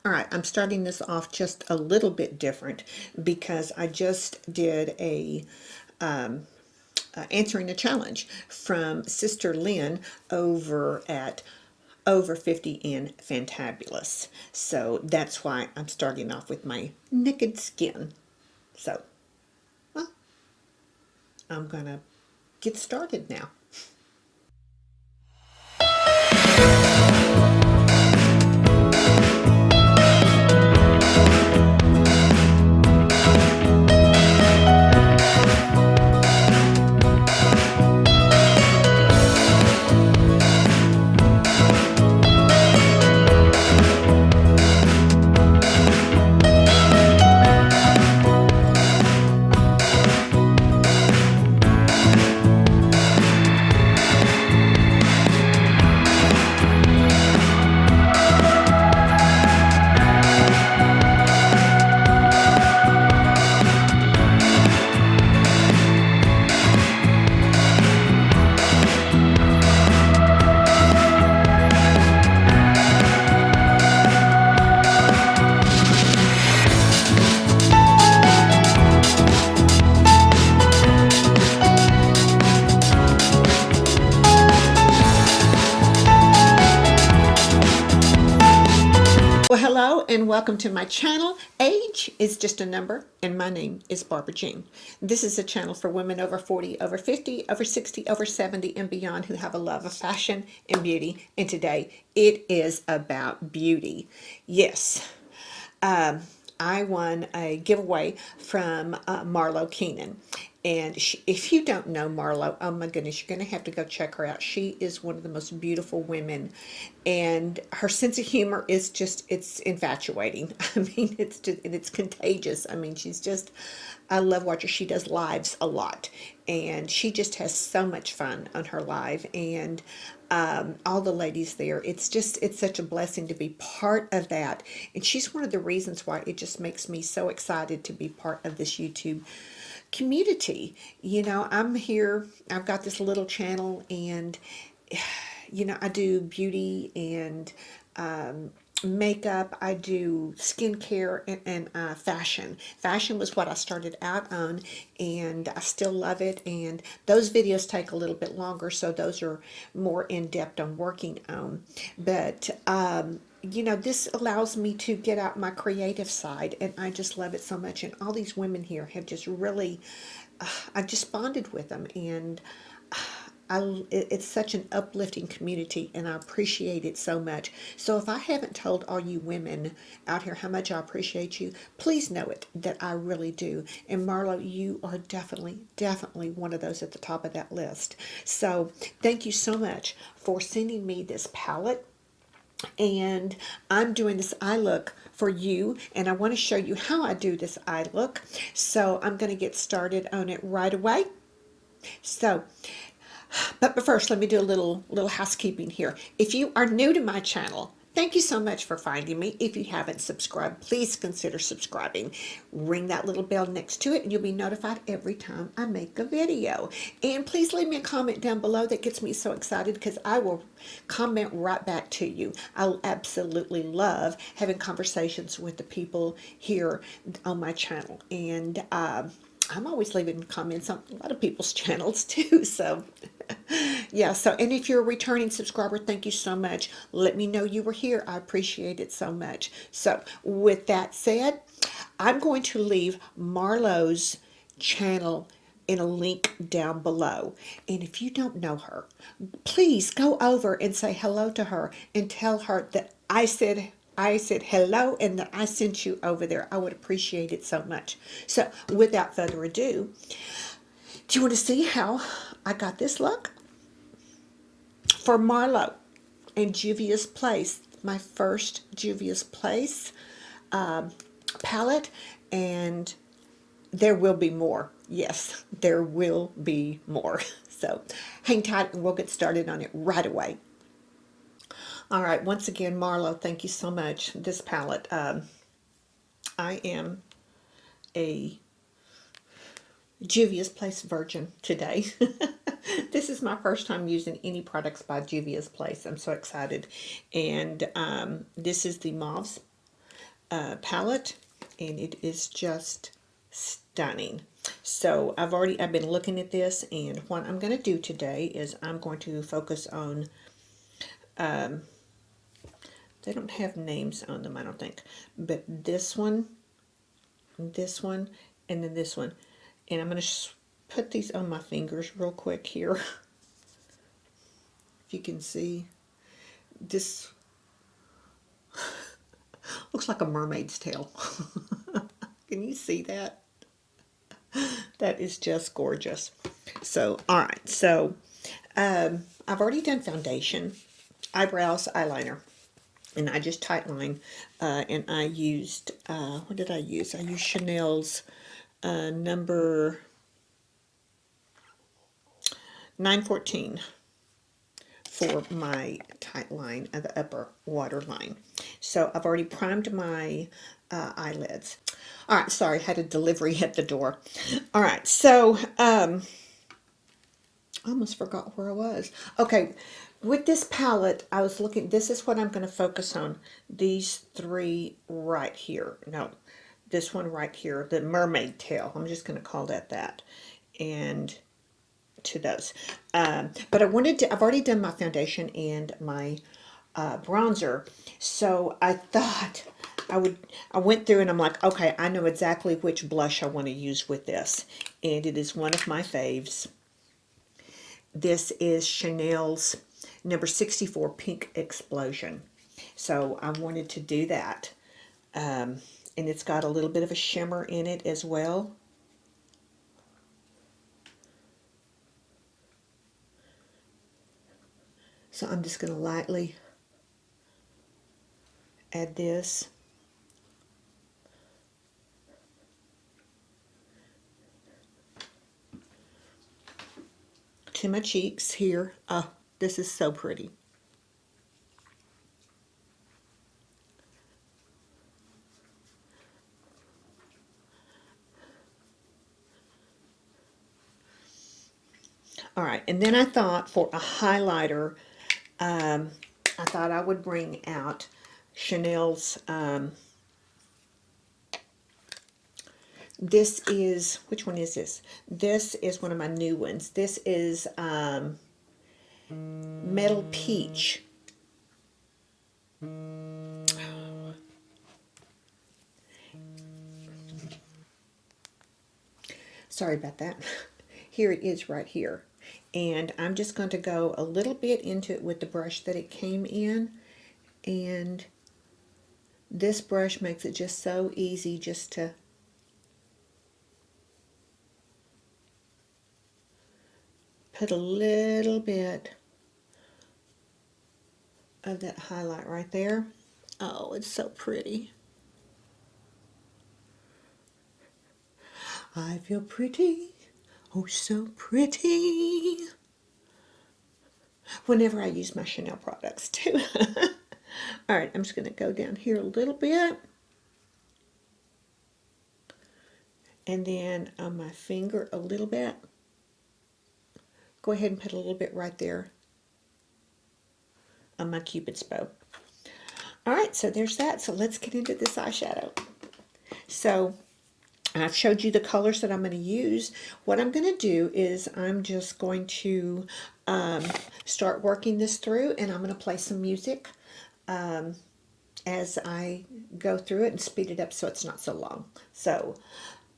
All right, I'm starting this off just a little bit different because I just did a answering a challenge from Sister Lynn over at Over 50 and Fantabulous. So that's why I'm starting off with my naked skin. So, well, I'm gonna get started now. Well, hello and welcome to my channel. Age is just a number, and my name is Barbara Jean. This is a channel for women over 40, over 50, over 60, over 70, and beyond who have a love of fashion and beauty. And today it is about beauty. Yes. I won a giveaway from Marlo Keenan. And if you don't know Marlo, oh my goodness, you're going to have to go check her out. She is one of the most beautiful women. And her sense of humor is just, it's infatuating. I mean, it's contagious. I mean, I love watching. She does lives a lot. And she just has so much fun on her live. And all the ladies there, it's such a blessing to be part of that. And she's one of the reasons why it just makes me so excited to be part of this YouTube community. I'm here, I've got this little channel, and I do beauty and makeup. I do skincare and fashion. Fashion was what I started out on, and I still love it. And those videos take a little bit longer, so those are more in depth on working on. But this allows me to get out my creative side, and I just love it so much. And all these women here have just really, I just bonded with them, and it's such an uplifting community, and I appreciate it so much. So if I haven't told all you women out here how much I appreciate you, please know it, that I really do. And Marlo, you are definitely one of those at the top of that list. So thank you so much for sending me this palette. And I'm doing this eye look for you, and I want to show you how I do this eye look. So I'm going to get started on it right away. So, but first, let me do a little housekeeping here. If you are new to my channel, thank you so much for finding me. If you haven't subscribed, please consider subscribing. Ring that little bell next to it, and you'll be notified every time I make a video. And please leave me a comment down below. That gets me so excited because I will comment right back to you. I absolutely love having conversations with the people here on my channel. And I'm always leaving comments on a lot of people's channels too. So yeah, and if you're a returning subscriber, thank you so much. Let me know you were here. I appreciate it so much. So with that said, I'm going to leave Marlo's channel in a link down below. And if you don't know her, please go over and say hello to her and tell her that I said hello and that I sent you over there. I would appreciate it so much. So without further ado, do you want to see how I got this look? For Marlo and Juvia's Place, my first Juvia's Place palette, and there will be more. Yes, there will be more. So hang tight and we'll get started on it right away. All right, once again, Marlo, thank you so much. This palette, I am a Juvia's Place virgin today. This is my first time using any products by Juvia's Place. I'm so excited. And this is the Mauves palette, and it is just stunning. So I've been looking at this, and what I'm going to do today is I'm going to focus on, they don't have names on them, I don't think, but this one, and then this one. And I'm going to put these on my fingers real quick here. If you can see, this looks like a mermaid's tail. Can you see that? That is just gorgeous. So, all right. So, I've already done foundation, eyebrows, eyeliner, and I just tightline. And I used, what did I use? I used Chanel's number 914 for my tight line of the upper waterline. So I've already primed my eyelids. All right, sorry, I had a delivery at the door. All right, so I almost forgot where I was. Okay, with this palette, I was looking, this is what I'm going to focus on. These three right here. No, this one right here, the mermaid tail. I'm just going to call that. And to those. But I've already done my foundation and my bronzer. So I thought I went through and I'm like, okay, I know exactly which blush I want to use with this. And it is one of my faves. This is Chanel's number 64 Pink Explosion. So I wanted to do that. And it's got a little bit of a shimmer in it as well. So I'm just going to lightly add this. To my cheeks here. Oh, this is so pretty. All right, and then I thought for a highlighter, I thought I would bring out Chanel's, this is, which one is this? This is one of my new ones. This is Metal Peach. Sorry about that. Here it is right here. And I'm just going to go a little bit into it with the brush that it came in. And this brush makes it just so easy just to put a little bit of that highlight right there. Oh, it's so pretty. I feel pretty. Oh, so pretty. Whenever I use my Chanel products too. All right, I'm just going to go down here a little bit. And then on my finger a little bit. Go ahead and put a little bit right there on my Cupid's bow. All right, so there's that. So let's get into this eyeshadow. So I've showed you the colors that I'm going to use. What I'm going to do is I'm just going to start working this through, and I'm going to play some music as I go through it and speed it up so it's not so long. So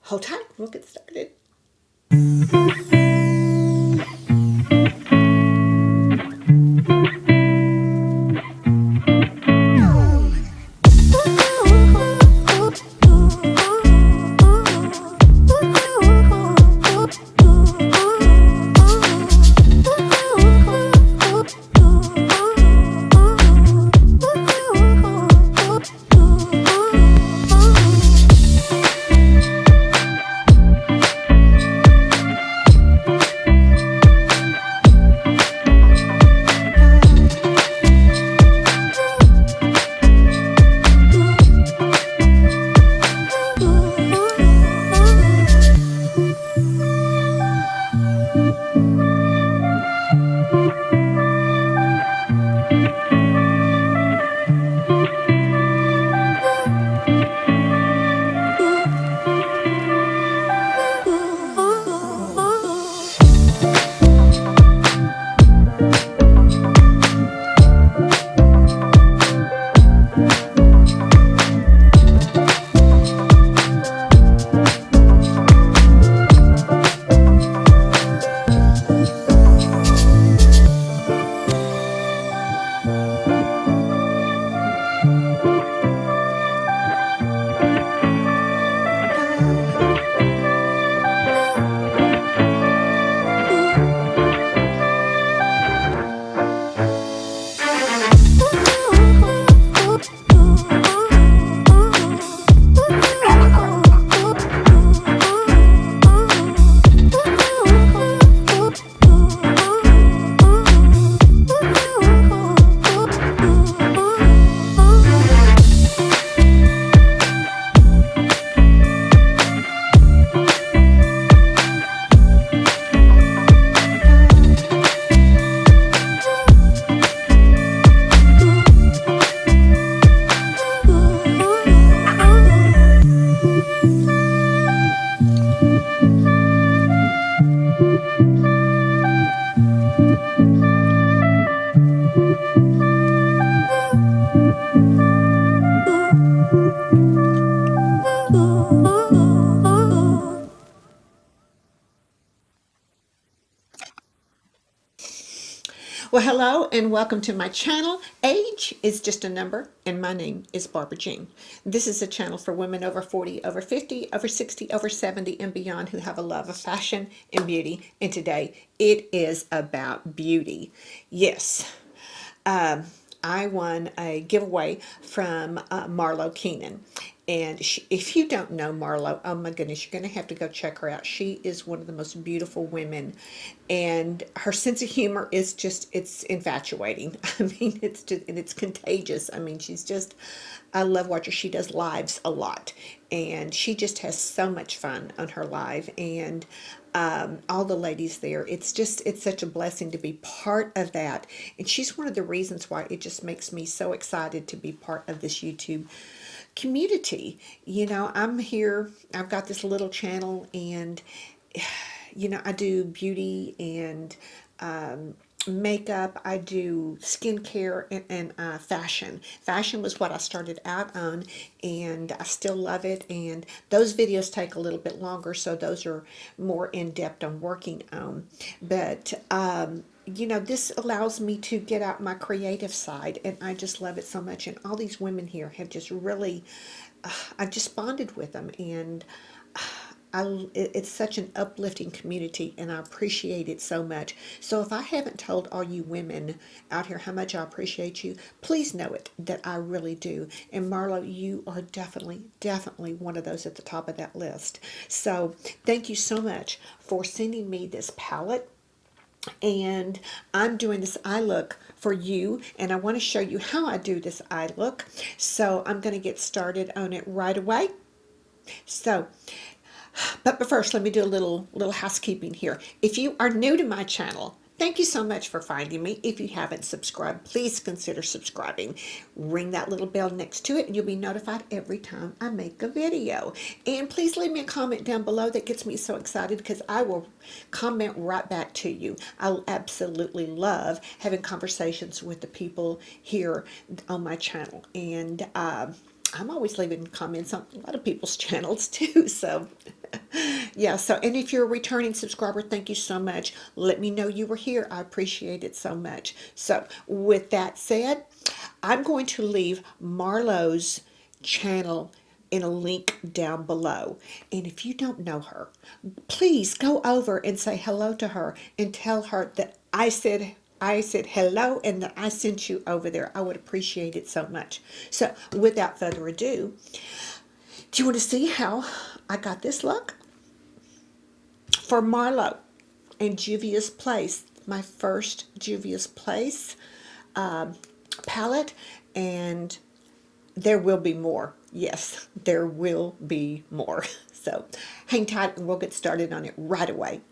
hold tight, we'll get started. Well, hello and welcome to my channel. Age is just a number and my name is Barbara Jean. This is a channel for women over 40, over 50, over 60, over 70 and beyond who have a love of fashion and beauty. And today it is about beauty. Yes. I won a giveaway from Marlo Keenan. And if you don't know Marlo, oh my goodness, you're going to have to go check her out. She is one of the most beautiful women. And her sense of humor is just, it's infatuating. I mean, it's just, and it's contagious. I mean, she's just, I love watching her. She does lives a lot. And she just has so much fun on her live. And all the ladies there, it's just, it's such a blessing to be part of that. And she's one of the reasons why it just makes me so excited to be part of this YouTube community. You know, I'm here, I've got this little channel, and you know, I do beauty and makeup. I do skincare and fashion. Fashion was what I started out on, and I still love it. And those videos take a little bit longer, so those are more in depth on working on. But you know, this allows me to get out my creative side, and I just love it so much. And all these women here have just really, I've just bonded with them, and it's such an uplifting community, and I appreciate it so much. So if I haven't told all you women out here how much I appreciate you, please know it, that I really do. And Marlo, you are definitely one of those at the top of that list. So thank you so much for sending me this palette. And I'm doing this eye look for you, and I want to show you how I do this eye look. So I'm going to get started on it right away. So, but first, let me do a little housekeeping here. If you are new to my channel, thank you so much for finding me. If you haven't subscribed, please consider subscribing. Ring that little bell next to it, and you'll be notified every time I make a video. And please leave me a comment down below. That gets me so excited, because I will comment right back to you. I absolutely love having conversations with the people here on my channel. And I'm always leaving comments on a lot of people's channels too. So yeah, so, and if you're a returning subscriber, thank you so much. Let me know you were here. I appreciate it so much. So with that said, I'm going to leave Marlo's channel in a link down below. And if you don't know her, please go over and say hello to her and tell her that I said hello and that I sent you over there. I would appreciate it so much. So without further ado, do you want to see how I got this look? For Marlo and Juvia's Place, my first Juvia's Place palette, and there will be more. Yes, there will be more. So hang tight and we'll get started on it right away.